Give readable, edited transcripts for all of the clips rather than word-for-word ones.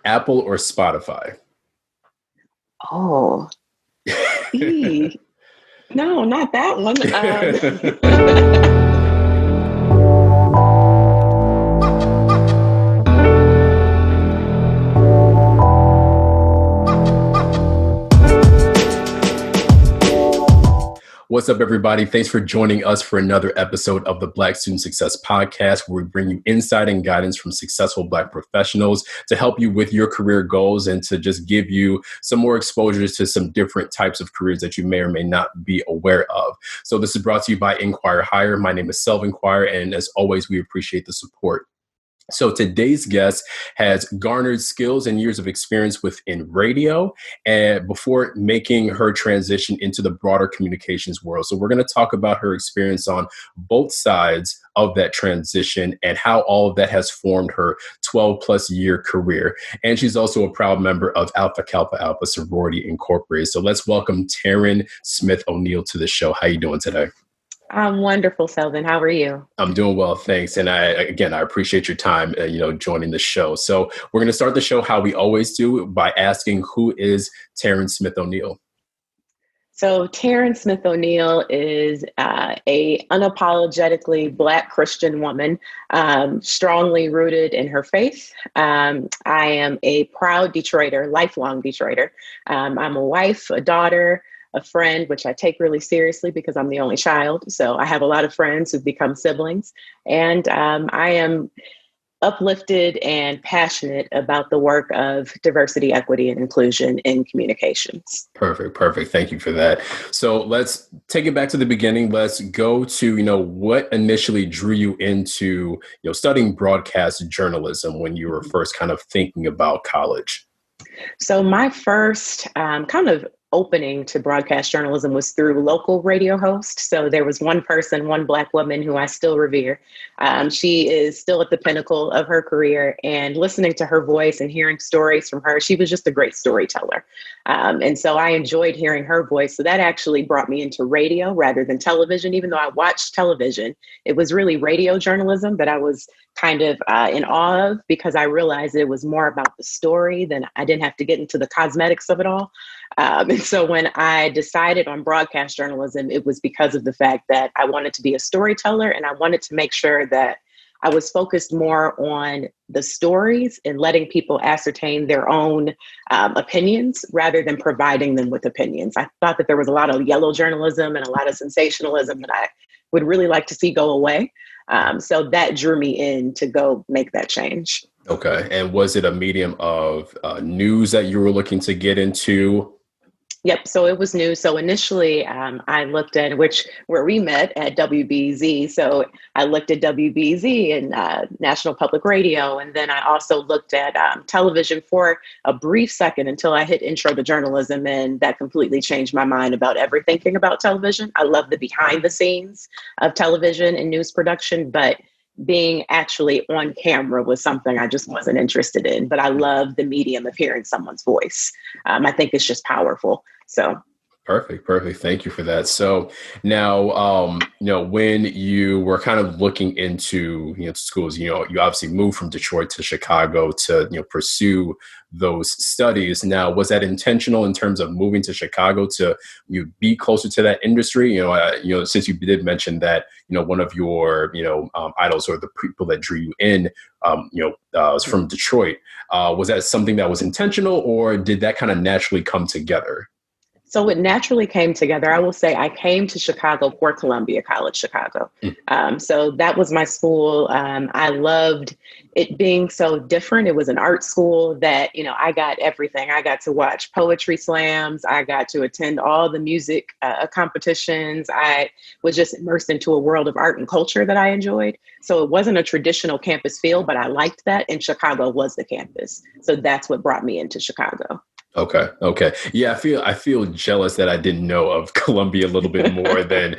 Apple or Spotify? Oh, ee. No, not that one. What's up, everybody? Thanks for joining us for another episode of the Black Student Success Podcast, where we bring you insight and guidance from successful Black professionals to help you with your career goals and to just give you some more exposures to some different types of careers that you may or may not be aware of. So this is brought to you by InQuire Hire. My name is InQuire, and as always, we appreciate the support. So today's guest has garnered skills and years of experience within radio and before making her transition into the broader communications world. So we're going to talk about her experience on both sides of that transition and how all of that has formed her 12 plus year career. And she's also a proud member of Alpha Kappa Alpha Sorority Incorporated. So let's welcome Taryn Smith-O'Neil to the show. How are you doing today? I'm wonderful, Selvin. How are you? I'm doing well, thanks. And I appreciate your time, joining the show. So we're going to start the show how we always do by asking, who is Taryn Smith-O'Neil? So Taryn Smith-O'Neil is a unapologetically Black Christian woman, strongly rooted in her faith. I am a proud Detroiter, lifelong Detroiter. I'm a wife, a daughter, a friend, which I take really seriously because I'm the only child. So I have a lot of friends who've become siblings. And I am uplifted and passionate about the work of diversity, equity, and inclusion in communications. Perfect. Thank you for that. So let's take it back to the beginning. Let's go to, what initially drew you into, studying broadcast journalism when you were first kind of thinking about college. So my first kind of opening to broadcast journalism was through local radio host. So there was one person, one Black woman who I still revere. She is still at the pinnacle of her career, and listening to her voice and hearing stories from her, she was just a great storyteller. And so I enjoyed hearing her voice. So that actually brought me into radio rather than television. Even though I watched television, it was really radio journalism that I was kind of in awe of, because I realized it was more about the story than I didn't have to get into the cosmetics of it all. And so when I decided on broadcast journalism, it was because of the fact that I wanted to be a storyteller, and I wanted to make sure that I was focused more on the stories and letting people ascertain their own opinions rather than providing them with opinions. I thought that there was a lot of yellow journalism and a lot of sensationalism that I would really like to see go away. So that drew me in to go make that change. Okay. And was it a medium of news that you were looking to get into? Yep. So it was news. So initially I looked at where we met at WBZ. So I looked at WBZ and National Public Radio. And then I also looked at television for a brief second until I hit Intro to Journalism. And that completely changed my mind about thinking about television. I love the behind the scenes of television and news production, but being actually on camera was something I just wasn't interested in. But I love the medium of hearing someone's voice. I think it's just powerful. So Perfect. Thank you for that. So now, when you were kind of looking into, schools, you obviously moved from Detroit to Chicago to, pursue those studies. Now, was that intentional in terms of moving to Chicago to be closer to that industry? Since you did mention that, one of your, idols or the people that drew you in, was from Detroit. Was that something that was intentional, or did that kind of naturally come together? So it naturally came together. I will say I came to Chicago for Columbia College Chicago. So that was my school. I loved it being so different. It was an art school that, I got everything. I got to watch poetry slams. I got to attend all the music competitions. I was just immersed into a world of art and culture that I enjoyed. So it wasn't a traditional campus feel, but I liked that. And Chicago was the campus. So that's what brought me into Chicago. Okay. Yeah, I feel jealous that I didn't know of Columbia a little bit more than,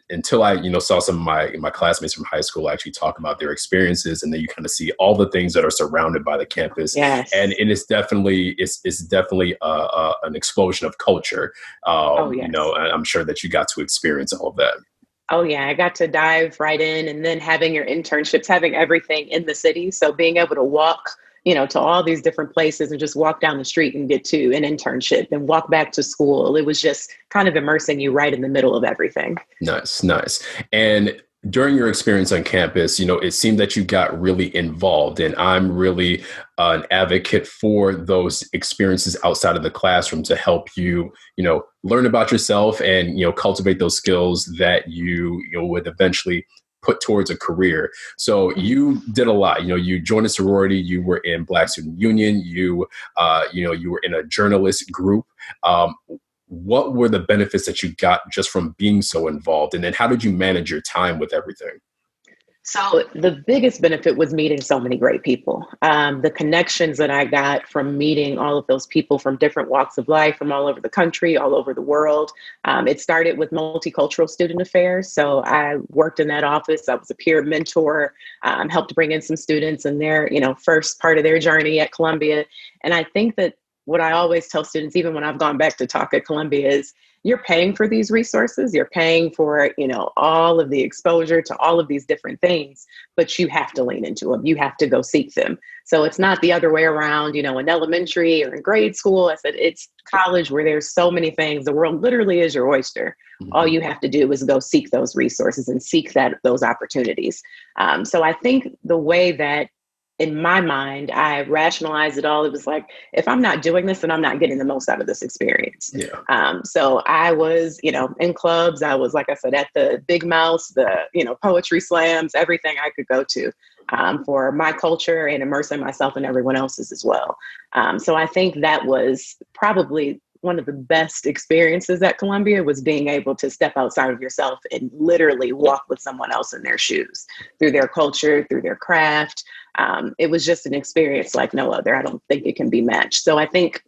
until I, saw some of my classmates from high school actually talk about their experiences, and then you kind of see all the things that are surrounded by the campus. Yes. And it's definitely an explosion of culture. Yes. I'm sure that you got to experience all of that. Oh, yeah. I got to dive right in, and then having your internships, having everything in the city. So being able to walk to all these different places and just walk down the street and get to an internship and walk back to school. It was just kind of immersing you right in the middle of everything. Nice, nice. And during your experience on campus, it seemed that you got really involved, and I'm really an advocate for those experiences outside of the classroom to help you, learn about yourself and, cultivate those skills that you would eventually put towards a career. So you did a lot. You joined a sorority. You were in Black Student Union. You were in a journalist group. What were the benefits that you got just from being so involved? And then how did you manage your time with everything? So the biggest benefit was meeting so many great people. The connections that I got from meeting all of those people from different walks of life, from all over the country, all over the world. It started with multicultural student affairs. So I worked in that office. I was a peer mentor, helped bring in some students in their, first part of their journey at Columbia. And I think that what I always tell students, even when I've gone back to talk at Columbia, is you're paying for these resources. You're paying for, all of the exposure to all of these different things, but you have to lean into them. You have to go seek them. So it's not the other way around, in elementary or in grade school. I said, it's college where there's so many things. The world literally is your oyster. Mm-hmm. All you have to do is go seek those resources and seek those opportunities. So I think the way that, in my mind, I rationalized it all. It was like, if I'm not doing this, then I'm not getting the most out of this experience. Yeah. So I was, in clubs. I was, like I said, at the Big Mouse, the, poetry slams, everything I could go to for my culture and immersing myself in everyone else's as well. So I think that was probably one of the best experiences at Columbia, was being able to step outside of yourself and literally walk with someone else in their shoes, through their culture, through their craft. It was just an experience like no other. I don't think it can be matched. So I think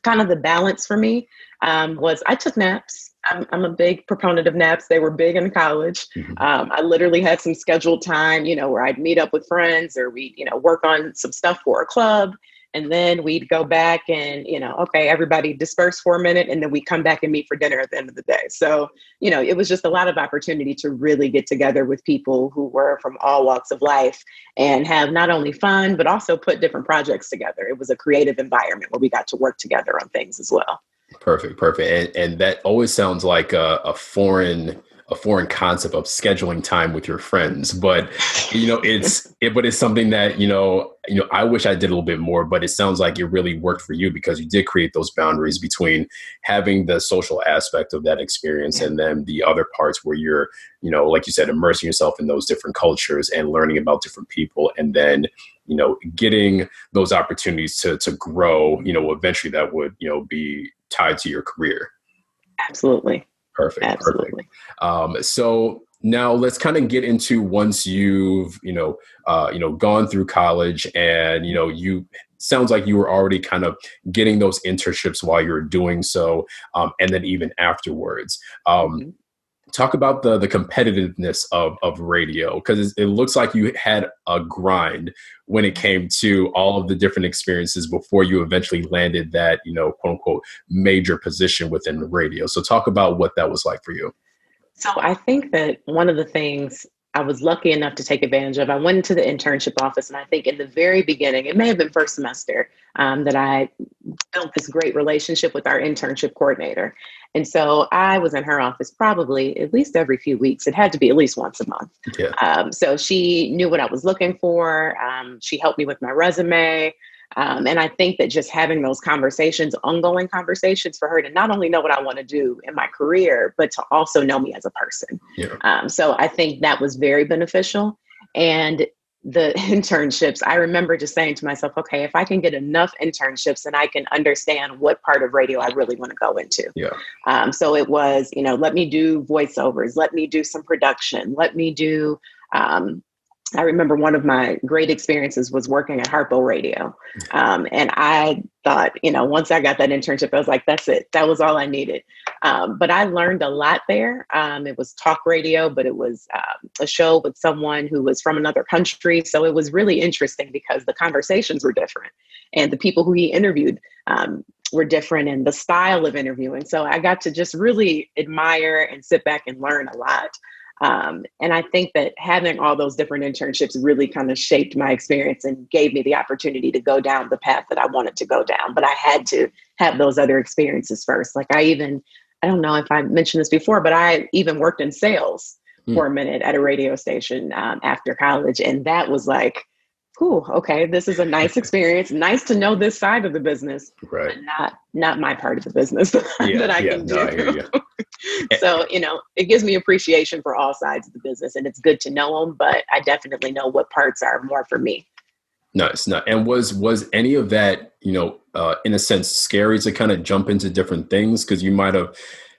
kind of the balance for me was I took naps. I'm a big proponent of naps. They were big in college. Mm-hmm. I literally had some scheduled time, where I'd meet up with friends, or we'd, work on some stuff for a club. And then we'd go back and, okay, everybody disperse for a minute, and then we come back and meet for dinner at the end of the day. So, it was just a lot of opportunity to really get together with people who were from all walks of life and have not only fun, but also put different projects together. It was a creative environment where we got to work together on things as well. Perfect. And that always sounds like a foreign concept of scheduling time with your friends, but it's something that I wish I did a little bit more. But it sounds like it really worked for you, because you did create those boundaries between having the social aspect of that experience and then the other parts where you're, like you said, immersing yourself in those different cultures and learning about different people, and then getting those opportunities to grow. Eventually that would be tied to your career. Absolutely. Perfect. Absolutely. Perfect. So now let's kind of get into, once you've, gone through college, and, you sounds like you were already kind of getting those internships while you were doing so. And then even afterwards, talk about the competitiveness of radio, because it looks like you had a grind when it came to all of the different experiences before you eventually landed that, quote unquote, major position within the radio. So talk about what that was like for you. So I think that one of the things I was lucky enough to take advantage of, I went into the internship office, and I think in the very beginning, it may have been first semester, that I built this great relationship with our internship coordinator. And so I was in her office probably at least every few weeks. It had to be at least once a month. Yeah. So she knew what I was looking for. She helped me with my resume. And I think that just having those conversations, ongoing conversations, for her to not only know what I want to do in my career, but to also know me as a person. Yeah. So I think that was very beneficial. And the internships, I remember just saying to myself, okay, if I can get enough internships, then I can understand what part of radio I really want to go into. Yeah. So it was, let me do voiceovers, let me do some production, let me do, I remember one of my great experiences was working at Harpo Radio. And I thought, once I got that internship, I was like, that's it. That was all I needed. But I learned a lot there. It was talk radio, but it was a show with someone who was from another country. So it was really interesting because the conversations were different, and the people who he interviewed were different, and the style of interviewing. So I got to just really admire and sit back and learn a lot. And I think that having all those different internships really kind of shaped my experience and gave me the opportunity to go down the path that I wanted to go down. But I had to have those other experiences first. Like I don't know if I mentioned this before, but I even worked in sales for a minute at a radio station after college. And that was like, cool, okay, this is a nice experience. Nice to know this side of the business, right? But not my part of the business that I can do. I hear you. So, it gives me appreciation for all sides of the business, and it's good to know them, but I definitely know what parts are more for me. Nice. And was any of that, in a sense, scary to kind of jump into different things? Because you might have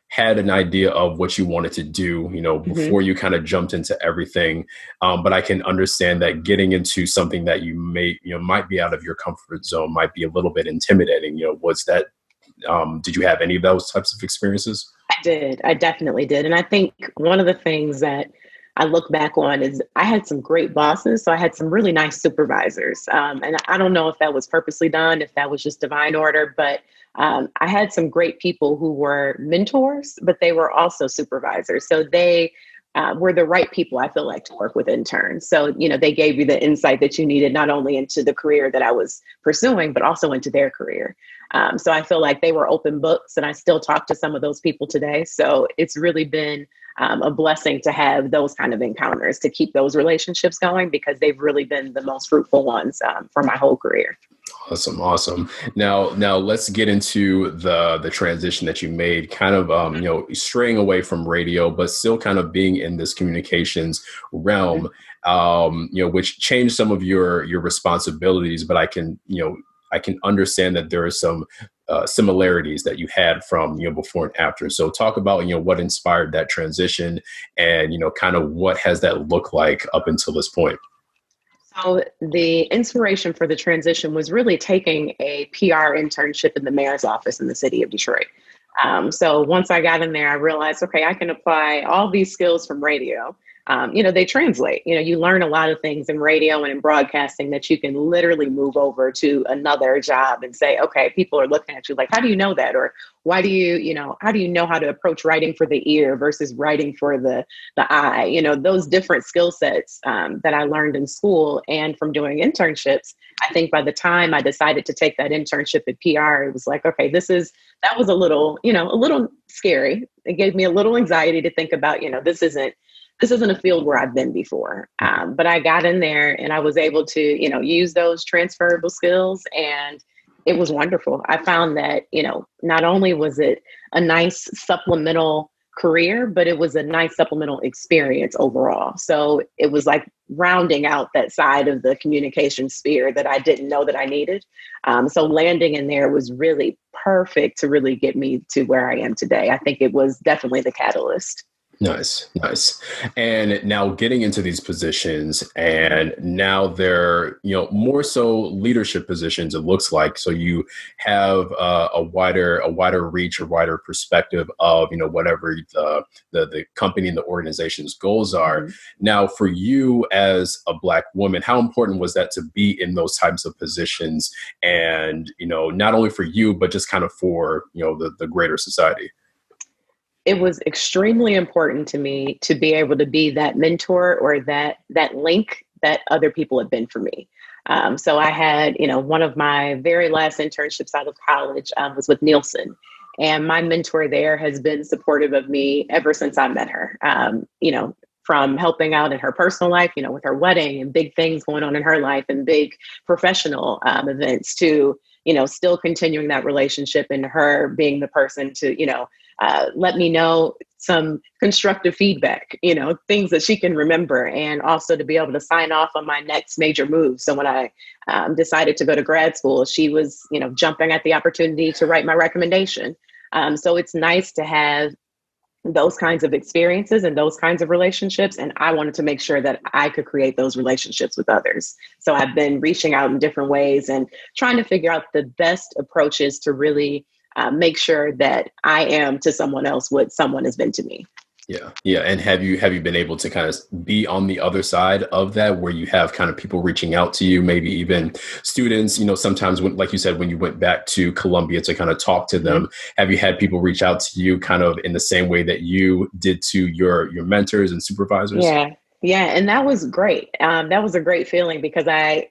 had an idea of what you wanted to do, before you kind of jumped into everything. But I can understand that getting into something that you might be out of your comfort zone might be a little bit intimidating. Was that, did you have any of those types of experiences? I did. I definitely did. And I think one of the things that I look back on is I had some great bosses. So I had some really nice supervisors. And I don't know if that was purposely done, if that was just divine order, but I had some great people who were mentors, but they were also supervisors. So they were the right people, I feel like, to work with interns. So, they gave you the insight that you needed, not only into the career that I was pursuing, but also into their career. So I feel like they were open books, and I still talk to some of those people today. So it's really been a blessing to have those kind of encounters, to keep those relationships going, because they've really been the most fruitful ones for my whole career. Awesome. Now let's get into the transition that you made, kind of, straying away from radio, but still kind of being in this communications realm, which changed some of your responsibilities. But I can understand that there are some similarities that you had from, before and after. So talk about, what inspired that transition and, kind of what has that looked like up until this point? So the inspiration for the transition was really taking a PR internship in the mayor's office in the city of Detroit. So once I got in there, I realized, okay, I can apply all these skills from radio. They translate. You learn a lot of things in radio and in broadcasting that you can literally move over to another job and say, okay, people are looking at you like, how do you know that? Or why do how do you know how to approach writing for the ear versus writing for the eye? Those different skill sets that I learned in school and from doing internships. I think by the time I decided to take that internship at PR, it was like, okay, that was a little scary. It gave me a little anxiety to think about, this isn't a field where I've been before. But I got in there and I was able to, use those transferable skills, and it was wonderful. I found that, not only was it a nice supplemental career, but it was a nice supplemental experience overall. So it was like rounding out that side of the communication sphere that I didn't know that I needed. So landing in there was really perfect to really get me to where I am today. I think it was definitely the catalyst. Nice. And now getting into these positions, and now they're, more so leadership positions, it looks like. So you have a wider reach, a wider perspective of, whatever the company and the organization's goals are. Mm-hmm. Now, for you as a Black woman, how important was that to be in those types of positions? And, not only for you, but just kind of for, the greater society? It was extremely important to me to be able to be that mentor or that link that other people have been for me. So I had, one of my very last internships out of college was with Nielsen. And my mentor there has been supportive of me ever since I met her, from helping out in her personal life, with her wedding and big things going on in her life and big professional events, to, still continuing that relationship and her being the person to, let me know some constructive feedback, things that she can remember, and also to be able to sign off on my next major move. So when I decided to go to grad school, she was, jumping at the opportunity to write my recommendation. So it's nice to have those kinds of experiences and those kinds of relationships. And I wanted to make sure that I could create those relationships with others. So I've been reaching out in different ways and trying to figure out the best approaches to really make sure that I am to someone else what someone has been to me. Yeah. Yeah. And have you been able to kind of be on the other side of that where you have kind of people reaching out to you, maybe even students, sometimes when, like you said, when you went back to Columbia to kind of talk to them, have you had people reach out to you kind of in the same way that you did to your mentors and supervisors? Yeah, yeah, and that was great. That was a great feeling because I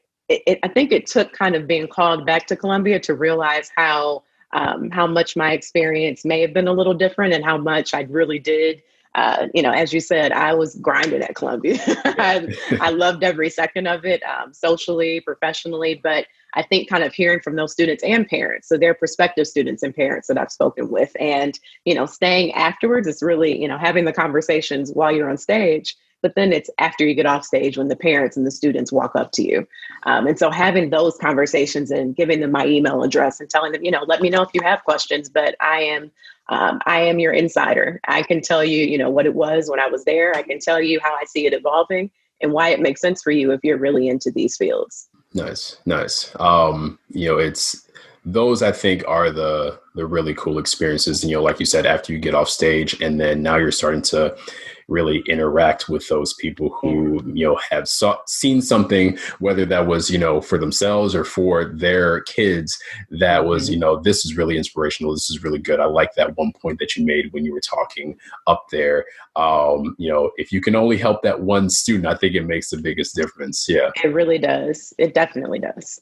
think it took kind of being called back to Columbia to realize how much my experience may have been a little different and how much I really did. As you said, I was grinding at Columbia. I loved every second of it, socially, professionally. But I think kind of hearing from those students and parents, so they're prospective students and parents that I've spoken with, and staying afterwards, it's really having the conversations while you're on stage. But then it's after you get off stage when the parents and the students walk up to you. And so having those conversations and giving them my email address and telling them, let me know if you have questions, but I am your insider. I can tell you, what it was when I was there. I can tell you how I see it evolving and why it makes sense for you if you're really into these fields. Nice, nice. It's those I think are the really cool experiences. Like you said, after you get off stage, and then now you're starting to really interact with those people who have seen something, whether that was for themselves or for their kids. That was this is really inspirational. This is really good. I like that one point that you made when you were talking up there. If you can only help that one student, I think it makes the biggest difference. Yeah, it really does. It definitely does.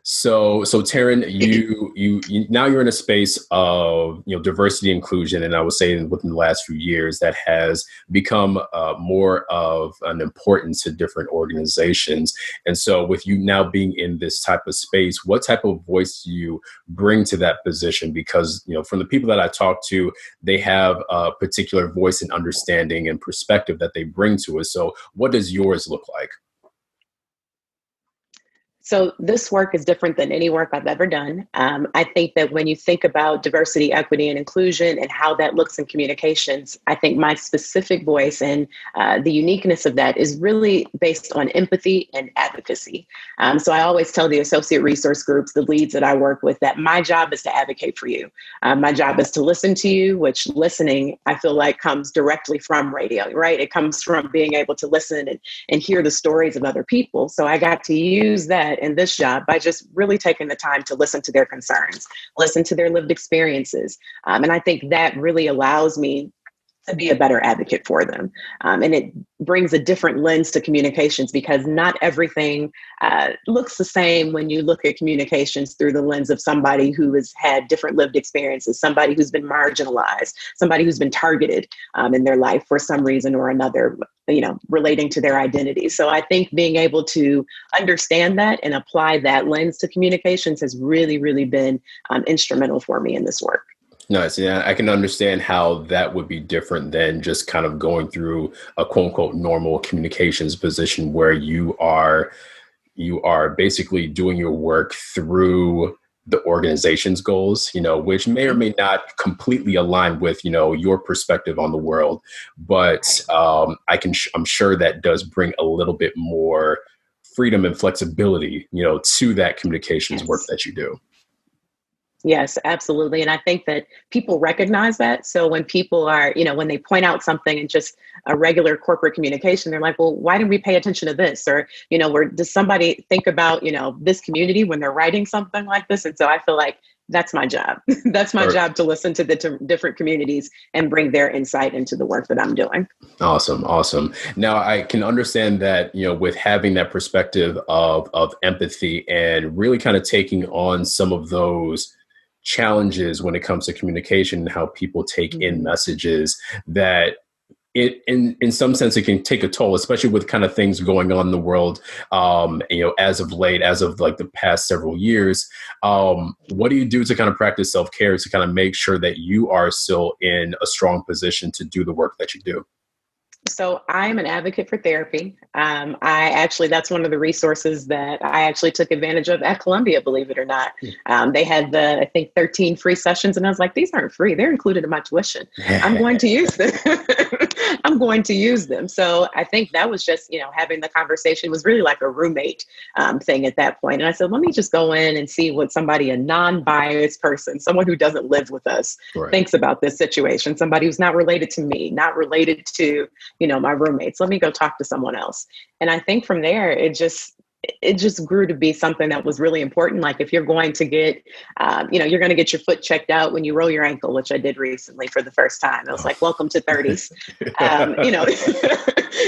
So Taryn, you now you're in a space of diversity inclusion, and I would say within the last few years that has become more of an importance to different organizations. And so, with you now being in this type of space, what type of voice do you bring to that position? Because from the people that I talk to, they have a particular voice and understanding and perspective that they bring to it. So, what does yours look like? So this work is different than any work I've ever done. I think that when you think about diversity, equity, and inclusion and how that looks in communications, I think my specific voice and the uniqueness of that is really based on empathy and advocacy. So I always tell the associate resource groups, the leads that I work with, that my job is to advocate for you. My job is to listen to you, which listening, I feel like, comes directly from radio, right? It comes from being able to listen and hear the stories of other people. So I got to use that in this job by just really taking the time to listen to their concerns, listen to their lived experiences. And I think that really allows me to be a better advocate for them. And it brings a different lens to communications because not everything looks the same when you look at communications through the lens of somebody who has had different lived experiences, somebody who's been marginalized, somebody who's been targeted in their life for some reason or another, relating to their identity. So I think being able to understand that and apply that lens to communications has really, really been instrumental for me in this work. Nice. Yeah, I can understand how that would be different than just kind of going through a quote unquote normal communications position where you are basically doing your work through the organization's goals, which may or may not completely align with, your perspective on the world. But I'm sure that does bring a little bit more freedom and flexibility, to that communications work that you do. Yes, absolutely. And I think that people recognize that. So when people are, when they point out something in just a regular corporate communication, they're like, well, why didn't we pay attention to this? Or, does somebody think about, this community when they're writing something like this? And so I feel like that's my job. That's my job to listen to the different communities and bring their insight into the work that I'm doing. Awesome. Awesome. Now I can understand that, with having that perspective of empathy and really kind of taking on some of those challenges when it comes to communication and how people take in messages, that it in some sense it can take a toll, especially with kind of things going on in the world as of late, as of like the past several years. What do you do to kind of practice self-care to kind of make sure that you are still in a strong position to do the work that you do? So I'm an advocate for therapy. That's one of the resources that I actually took advantage of at Columbia, believe it or not. They had I think 13 free sessions. And I was like, these aren't free. They're included in my tuition. I'm going to use them. I'm going to use them. So I think that was just, having the conversation was really like a roommate thing at that point. And I said, let me just go in and see what somebody, a non-biased person, someone who doesn't live with us, Right. thinks about this situation. Somebody who's not related to me, not related to, my roommates. Let me go talk to someone else. And I think from there, it just grew to be something that was really important. Like if you're going to get, you're going to get your foot checked out when you roll your ankle, which I did recently for the first time. I was like, welcome to 30s.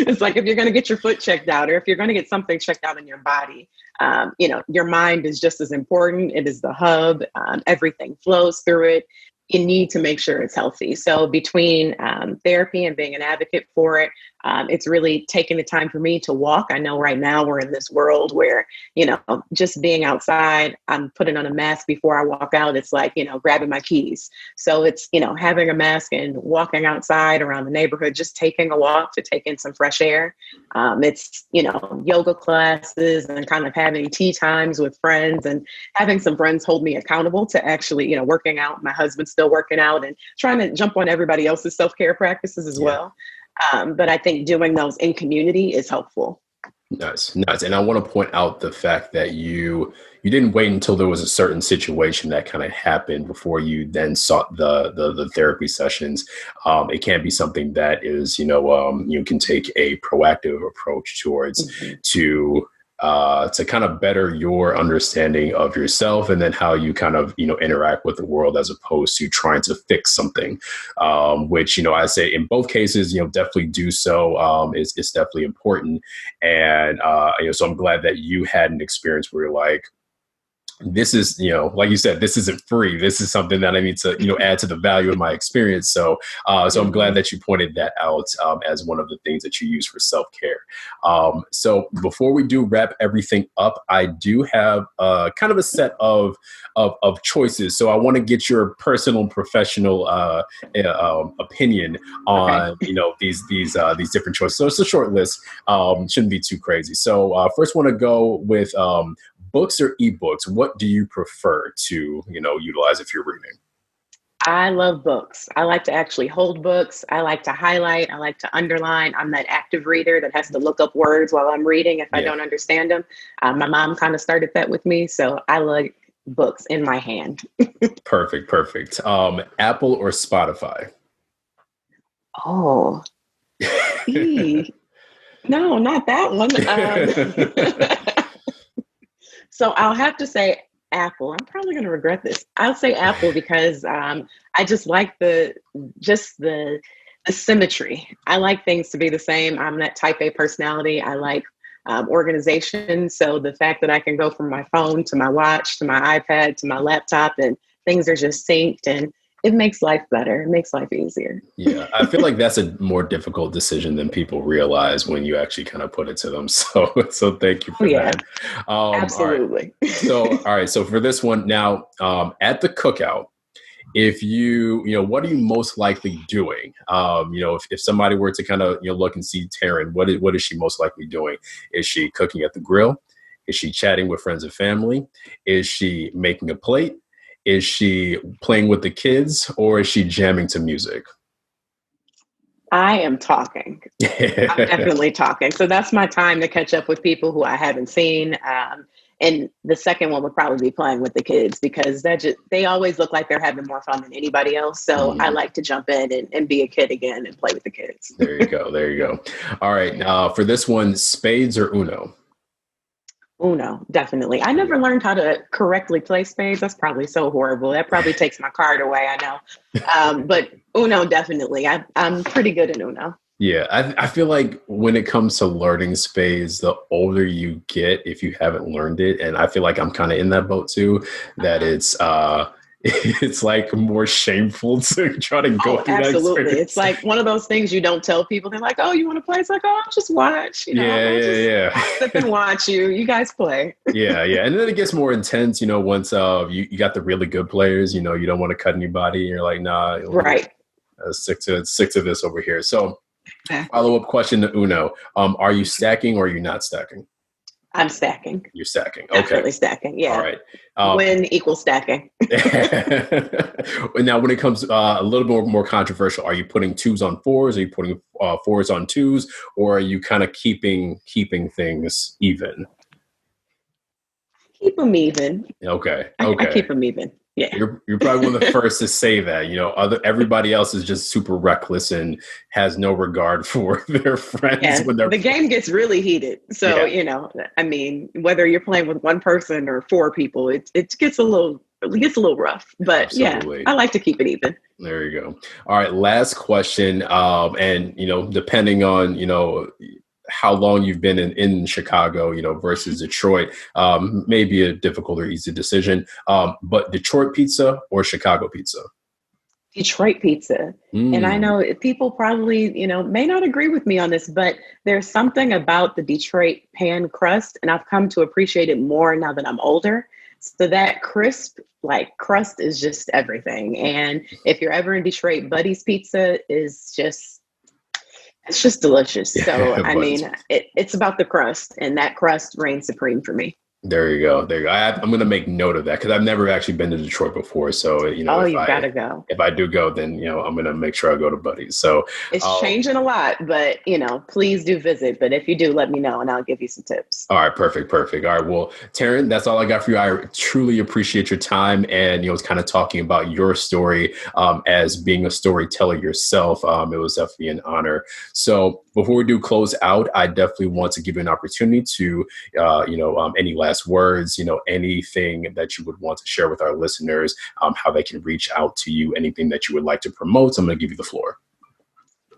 It's like if you're going to get your foot checked out, or if you're going to get something checked out in your body, your mind is just as important. It is the hub. Everything flows through it. You need to make sure it's healthy. So between therapy and being an advocate for it, it's really taking the time for me to walk. I know right now we're in this world where, just being outside, I'm putting on a mask before I walk out. It's like, grabbing my keys. So it's, having a mask and walking outside around the neighborhood, just taking a walk to take in some fresh air. It's, yoga classes and kind of having tea times with friends and having some friends hold me accountable to actually, working out. My husband's still working out and trying to jump on everybody else's self-care practices as well. But I think doing those in community is helpful. Nice. And I want to point out the fact that you didn't wait until there was a certain situation that kind of happened before you then sought the therapy sessions. It can be something that is, you can take a proactive approach towards to kind of better your understanding of yourself and then how you kind of, interact with the world as opposed to trying to fix something, which, I say in both cases, definitely do so. It's definitely important. And, so I'm glad that you had an experience where you're like, this is, like you said, this isn't free. This is something that I need to, add to the value of my experience. So I'm glad that you pointed that out as one of the things that you use for self-care. So before we do wrap everything up, I do have kind of a set of choices. So I want to get your personal and professional opinion on, these different choices. So it's a short list. Shouldn't be too crazy. So first want to go with books or ebooks. What do you prefer to, utilize if you're reading? I love books. I like to actually hold books. I like to highlight. I like to underline. I'm that active reader that has to look up words while I'm reading if I don't understand them. My mom kind of started that with me. So I like books in my hand. Perfect. Apple or Spotify? Oh, no, not that one. So I'll have to say Apple. I'm probably going to regret this. I'll say Apple because I just like the symmetry. I like things to be the same. I'm that type A personality. I like organization. So the fact that I can go from my phone to my watch to my iPad to my laptop and things are just synced and it makes life better. It makes life easier. Yeah, I feel like that's a more difficult decision than people realize when you actually kind of put it to them. So thank you for that. Absolutely. All right. So for this one now, at the cookout, if what are you most likely doing? If somebody were to kind of, look and see Taryn, what is she most likely doing? Is she cooking at the grill? Is she chatting with friends and family? Is she making a plate? Is she playing with the kids or is she jamming to music? I am talking. I'm definitely talking. So that's my time to catch up with people who I haven't seen. And the second one would probably be playing with the kids because they always look like they're having more fun than anybody else. So I like to jump in and be a kid again and play with the kids. There you go. All right. For this one, spades or Uno? Uno, definitely. I never learned how to correctly play spades. That's probably so horrible. That probably takes my card away, I know. But Uno, definitely. I'm pretty good at Uno. Yeah, I feel like when it comes to learning spades, the older you get, if you haven't learned it, and I feel like I'm kind of in that boat too, that it's like more shameful to try to go through that experience. It's like one of those things you don't tell people. They're like, "Oh, you want to play?" It's like, "Oh, I'll just watch." Yeah. Sit and watch you guys play. Yeah. And then it gets more intense, once you got the really good players, you don't want to cut anybody. You're like, nah, right. Stick to this over here. So follow-up question to Uno. Are you stacking or are you not stacking? I'm stacking. You're stacking. Okay. Definitely stacking. Yeah. All right. Win equals stacking. Now, when it comes a little bit more controversial, are you putting twos on fours? Are you putting fours on twos? Or are you kind of keeping things even? Keep them even. Okay. I keep them even. Yeah. You're probably one of the first to say that. Everybody else is just super reckless and has no regard for their friends Yeah, when they're the game gets really heated. So, I mean, whether you're playing with one person or four people, it gets a little rough. But Absolutely. yeah, I like to keep it even. There you go. All right, last question. And depending on how long you've been in Chicago, versus Detroit, may be a difficult or easy decision. But Detroit pizza or Chicago pizza? Detroit pizza. And I know people probably, may not agree with me on this, but there's something about the Detroit pan crust, and I've come to appreciate it more now that I'm older. So that crisp, crust is just everything. And if you're ever in Detroit, Buddy's Pizza is it's just delicious. So, I mean, it's about the crust, and that crust reigns supreme for me. There you go. I'm going to make note of that because I've never actually been to Detroit before. So, you've got to go. If I do go, then, I'm going to make sure I go to Buddy's. So it's changing a lot, but, please do visit. But if you do, let me know and I'll give you some tips. All right. Perfect. All right. Well, Taryn, that's all I got for you. I truly appreciate your time. And, it's kind of talking about your story as being a storyteller yourself. It was definitely an honor. So before we do close out, I definitely want to give you an opportunity to, any last words, anything that you would want to share with our listeners, how they can reach out to you, anything that you would like to promote. So I'm going to give you the floor.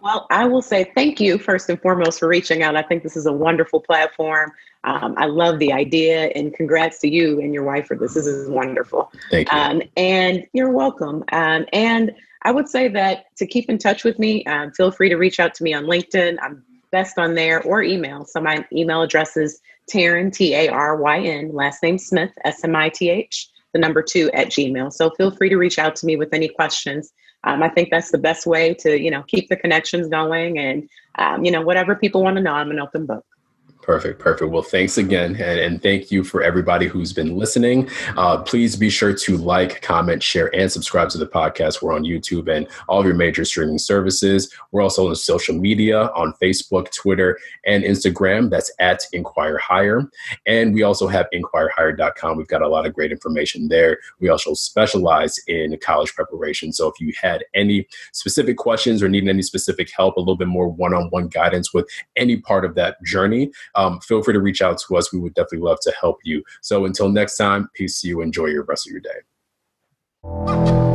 Well, I will say thank you first and foremost for reaching out. I think this is a wonderful platform. I love the idea, and congrats to you and your wife for this. This is wonderful. Thank you. And you're welcome. And I would say that to keep in touch with me, feel free to reach out to me on LinkedIn. I'm best on there, or email. So my email address is Taryn, Taryn, last name Smith, Smith, the number 2 @gmail. So feel free to reach out to me with any questions. I think that's the best way to, keep the connections going, and, whatever people want to know, I'm an open book. Perfect. Well, thanks again. And thank you for everybody who's been listening. Please be sure to like, comment, share, and subscribe to the podcast. We're on YouTube and all of your major streaming services. We're also on social media on Facebook, Twitter, and Instagram. That's at InQuire Hire. And we also have InQuireHire.com. We've got a lot of great information there. We also specialize in college preparation. So if you had any specific questions or need any specific help, a little bit more one-on-one guidance with any part of that journey, feel free to reach out to us. We would definitely love to help you. So until next time, peace to you. Enjoy your rest of your day.